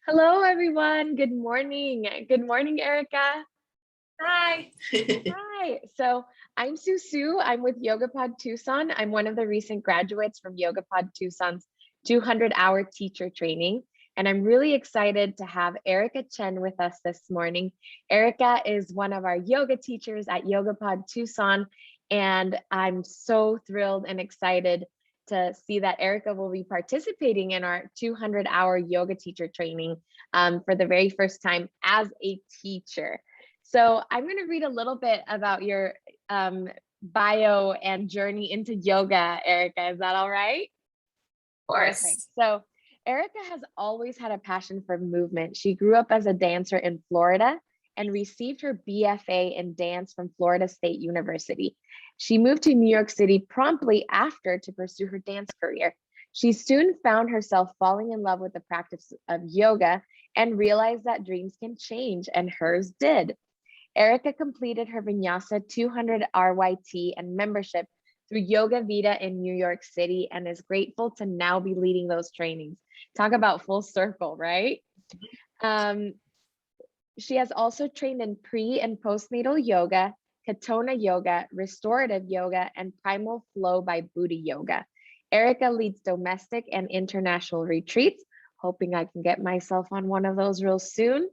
Hello, everyone. Good morning. Good morning, Erica. Hi. Hi. So I'm Susu. I'm with YogaPod Tucson. I'm one of the recent graduates from YogaPod Tucson's 200-hour teacher training. And I'm really excited to have Erica Chen with us this morning. Erica is one of our yoga teachers at YogaPod Tucson. And I'm so thrilled and excited to see that Erica will be participating in our 200-hour yoga teacher training for the very first time as a teacher. So I'm going to read a little bit about your bio and journey into yoga, Erica. Is that all right? Of Perfect. course. So Erica has always had a passion for movement. She grew up as a dancer in Florida and received her BFA in dance from Florida State University. She moved to New York City promptly after to pursue her dance career. She soon found herself falling in love with the practice of yoga and realized that dreams can change, and hers did. Erica completed her Vinyasa 200 RYT and membership through Yoga Vida in New York City and is grateful to now be leading those trainings. Talk about full circle, right? Um, she has also trained in pre and postnatal yoga, Katona yoga, restorative yoga, and primal flow by Buddha yoga. Erica leads domestic and international retreats, hoping I can get myself on one of those real soon.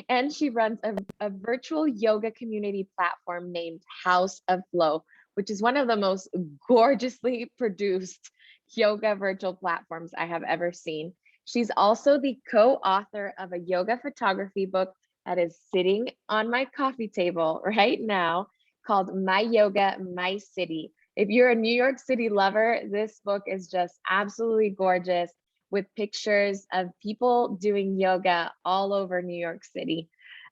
And she runs a virtual yoga community platform named House of Flow, which is one of the most gorgeously produced yoga virtual platforms I have ever seen. She's also the co-author of a yoga photography book that is sitting on my coffee table right now called My Yoga, My City. If you're a New York City lover, this book is just absolutely gorgeous with pictures of people doing yoga all over New York City.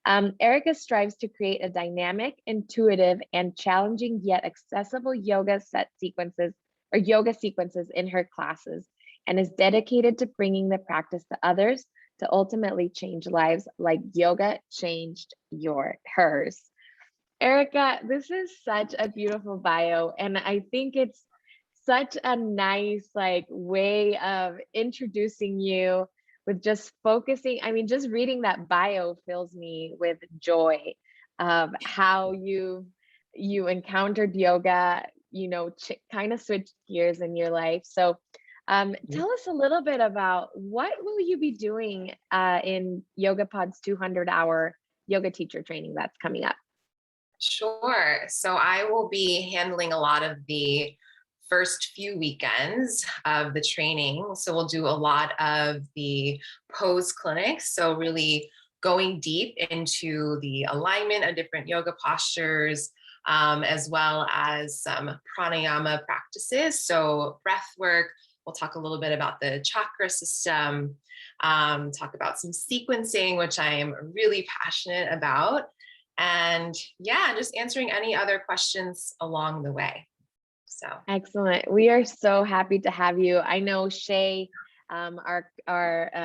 Erica strives to create a dynamic, intuitive, and challenging yet accessible yoga sequences in her classes, and is dedicated to bringing the practice to others to ultimately change lives like yoga changed hers. Erica, this is such a beautiful bio, and I think it's such a nice way of introducing you with just focusing. I mean, just reading that bio fills me with joy of how you encountered yoga, kind of switched gears in your life. So tell us a little bit about what will you be doing in YogaPod's 200-hour yoga teacher training that's coming up. Sure. So I will be handling a lot of the first few weekends of the training. So we'll do a lot of the pose clinics. So really going deep into the alignment of different yoga postures, as well as some pranayama practices. So breath work. We'll talk a little bit about the chakra system, talk about some sequencing, which I am really passionate about. And yeah, just answering any other questions along the way. So Excellent. We are so happy to have you. I know Shay, our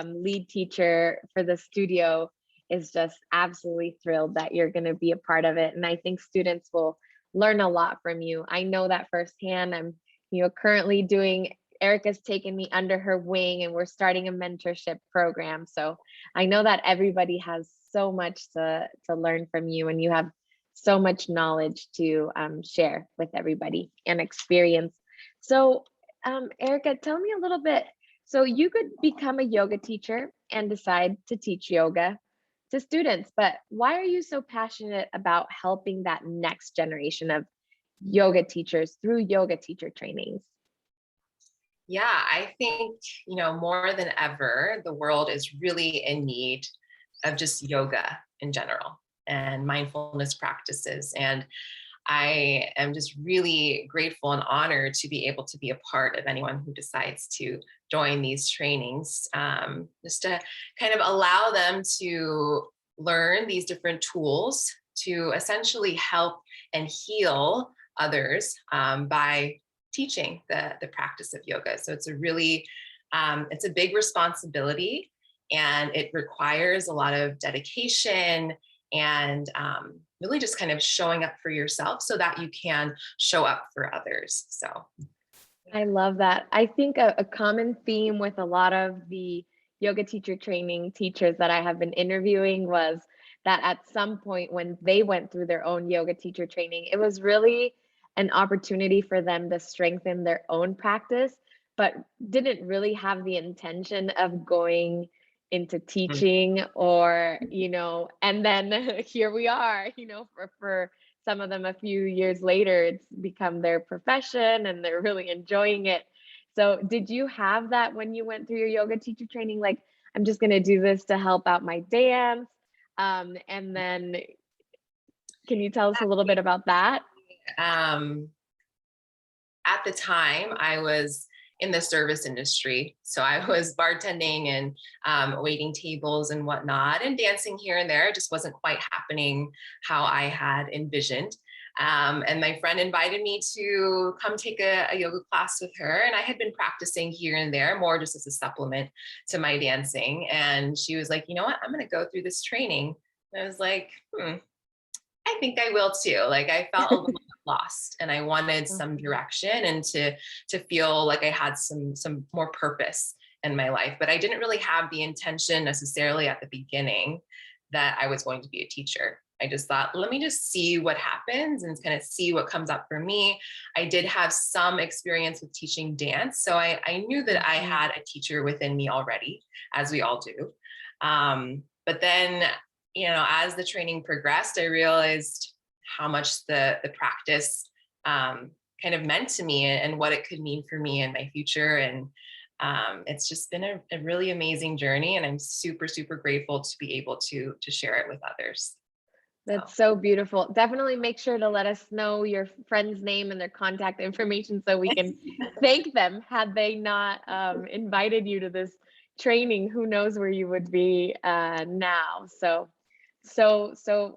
lead teacher for the studio, is just absolutely thrilled that you're going to be a part of it. And I think students will learn a lot from you. I know that firsthand. I'm, currently Erica's taken me under her wing and we're starting a mentorship program. So I know that everybody has so much to learn from you, and you have so much knowledge to share with everybody and experience. So Erica, tell me a little bit. So you could become a yoga teacher and decide to teach yoga to students, but why are you so passionate about helping that next generation of yoga teachers through yoga teacher trainings? yeah, I think, more than ever, the world is really in need of just yoga in general and mindfulness practices. And I am just really grateful and honored to be able to be a part of anyone who decides to join these trainings, just to kind of allow them to learn these different tools to essentially help and heal others by teaching the practice of yoga. So it's a really, it's a big responsibility, and it requires a lot of dedication and really just kind of showing up for yourself so that you can show up for others. So I love that. I think a common theme with a lot of the yoga teacher training teachers that I have been interviewing was that at some point when they went through their own yoga teacher training, it was really an opportunity for them to strengthen their own practice, but didn't really have the intention of going into Mm. teaching or, and then here we are, for some of them a few years later, it's become their profession and they're really enjoying it. So did you have that when you went through your yoga teacher training? Like, I'm just going to do this to help out my dance. And then can you tell us a little bit about that? Um, at the time, I was in the service industry. So I was bartending and waiting tables and whatnot, and dancing here and there. It just wasn't quite happening how I had envisioned. And my friend invited me to come take a yoga class with her. And I had been practicing here and there, more just as a supplement to my dancing. And she was like, you know what, I'm going to go through this training. And I was like, I think I will too. Like, I felt a little lost and I wanted some direction and to feel like I had some more purpose in my life. But I didn't really have the intention necessarily at the beginning that I was going to be a teacher. I just thought, let me just see what happens and kind of see what comes up for me. I did have some experience with teaching dance. So I knew that I had a teacher within me already, as we all do. But then, as the training progressed, I realized how much the practice kind of meant to me and what it could mean for me in my future. And it's just been a really amazing journey. And I'm super, super grateful to be able to share it with others. That's so beautiful. Definitely make sure to let us know your friend's name and their contact information so we can thank them. Had they not invited you to this training, who knows where you would be now. So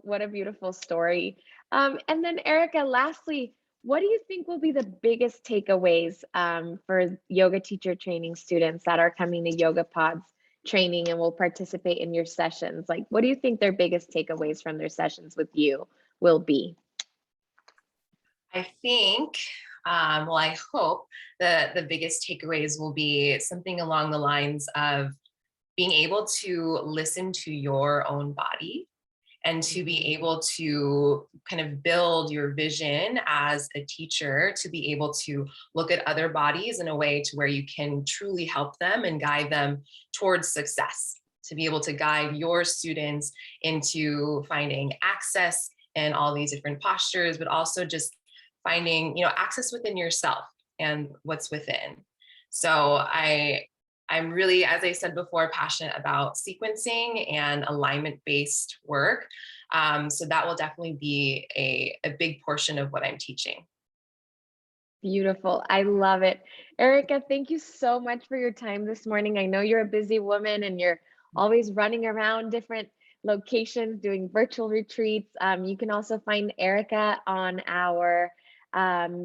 what a beautiful story. And then Erica, lastly, what do you think will be the biggest takeaways for yoga teacher training students that are coming to Yoga Pods training and will participate in your sessions? Like, what do you think their biggest takeaways from their sessions with you will be? I think, well, I hope the biggest takeaways will be something along the lines of being able to listen to your own body and to be able to kind of build your vision as a teacher, to be able to look at other bodies in a way to where you can truly help them and guide them towards success, to be able to guide your students into finding access in all these different postures, but also just finding, access within yourself and what's within. So I'm really, as I said before, passionate about sequencing and alignment-based work. So that will definitely be a big portion of what I'm teaching. Beautiful. I love it. Erica, thank you so much for your time this morning. I know you're a busy woman and you're always running around different locations doing virtual retreats. You can also find Erica on our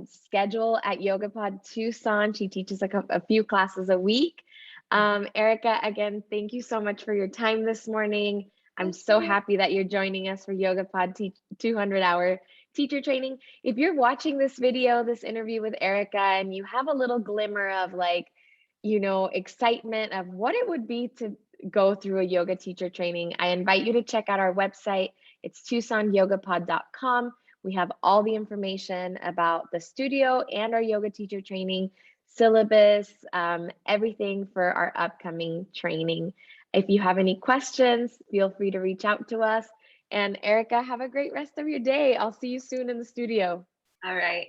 schedule at YogaPod Tucson. She teaches a few classes a week. Erica, again, thank you so much for your time this morning. I'm so happy that you're joining us for YogaPod 200-hour teacher training. If you're watching this video, this interview with Erica, and you have a little glimmer of excitement of what it would be to go through a yoga teacher training, I invite you to check out our website. It's TucsonYogaPod.com. We have all the information about the studio and our yoga teacher training syllabus, everything for our upcoming training. If you have any questions, feel free to reach out to us. And Erica, have a great rest of your day. I'll see you soon in the studio. All right.